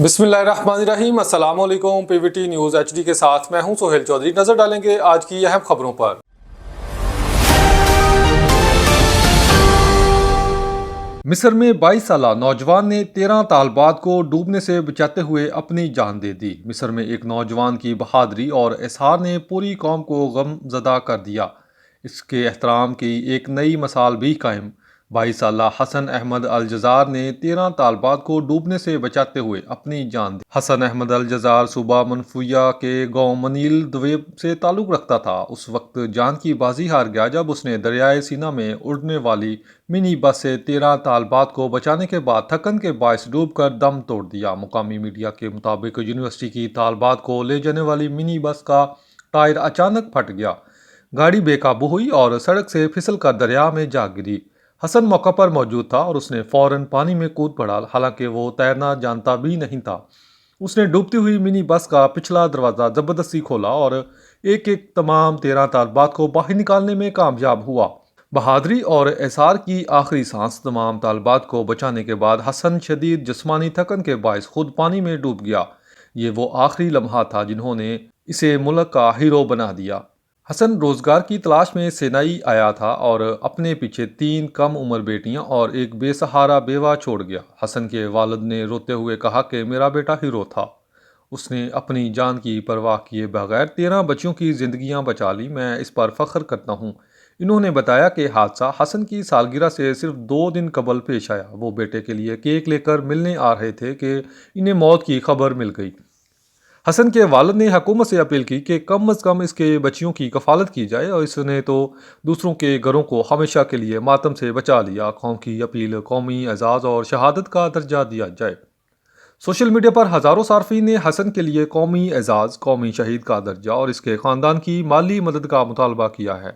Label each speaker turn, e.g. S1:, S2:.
S1: بسم اللہ الرحمن الرحیم۔ السلام علیکم۔ P V T news H D کے ساتھ میں ہوں سہیل چودھری۔ نظر ڈالیں گے آج کی اہم خبروں پر۔ مصر میں 22 سالہ نوجوان نے 13 طالبات کو ڈوبنے سے بچاتے ہوئے اپنی جان دے دی۔ مصر میں ایک نوجوان کی بہادری اور اصرار نے پوری قوم کو غم زدہ کر دیا۔ اس کے احترام کی ایک نئی مثال بھی قائم۔ 22 سالہ حسن احمد الجزار نے 13 طالبات کو ڈوبنے سے بچاتے ہوئے اپنی جان دی۔ حسن احمد الجزار صوبہ منفویہ کے گاؤں منیل دویب سے تعلق رکھتا تھا۔ اس وقت جان کی بازی ہار گیا جب اس نے دریائے سینا میں اڑنے والی منی بس سے 13 طالبات کو بچانے کے بعد تھکن کے باعث ڈوب کر دم توڑ دیا۔ مقامی میڈیا کے مطابق یونیورسٹی کی طالبات کو لے جانے والی منی بس کا ٹائر اچانک پھٹ گیا۔ گاڑی بے قابو ہوئی اور سڑک سے پھسل کر دریا میں جا گری۔ حسن موقع پر موجود تھا اور اس نے فوراً پانی میں کود پڑا، حالانکہ وہ تیرنا جانتا بھی نہیں تھا۔ اس نے ڈوبتی ہوئی منی بس کا پچھلا دروازہ زبردستی کھولا اور ایک ایک تمام 13 طالبات کو باہر نکالنے میں کامیاب ہوا۔ بہادری اور اصرار کی آخری سانس۔ تمام طالبات کو بچانے کے بعد حسن شدید جسمانی تھکن کے باعث خود پانی میں ڈوب گیا۔ یہ وہ آخری لمحہ تھا جنہوں نے اسے ملک کا ہیرو بنا دیا۔ حسن روزگار کی تلاش میں سینائی آیا تھا اور اپنے پیچھے 3 کم عمر بیٹیاں اور ایک بے سہارا بیوہ چھوڑ گیا۔ حسن کے والد نے روتے ہوئے کہا کہ میرا بیٹا ہیرو تھا۔ اس نے اپنی جان کی پرواہ کیے بغیر 13 بچیوں کی زندگیاں بچا لی۔ میں اس پر فخر کرتا ہوں۔ انہوں نے بتایا کہ حادثہ حسن کی سالگرہ سے صرف 2 دن قبل پیش آیا۔ وہ بیٹے کے لیے کیک لے کر ملنے آ رہے تھے کہ انہیں موت کی خبر مل گئی۔ حسن کے والد نے حکومت سے اپیل کی کہ کم از کم اس کے بچیوں کی کفالت کی جائے، اور اس نے تو دوسروں کے گھروں کو ہمیشہ کے لیے ماتم سے بچا لیا۔ قوم کی اپیل، قومی اعزاز اور شہادت کا درجہ دیا جائے۔ سوشل میڈیا پر ہزاروں صارفین نے حسن کے لیے قومی اعزاز، قومی شہید کا درجہ اور اس کے خاندان کی مالی مدد کا مطالبہ کیا ہے۔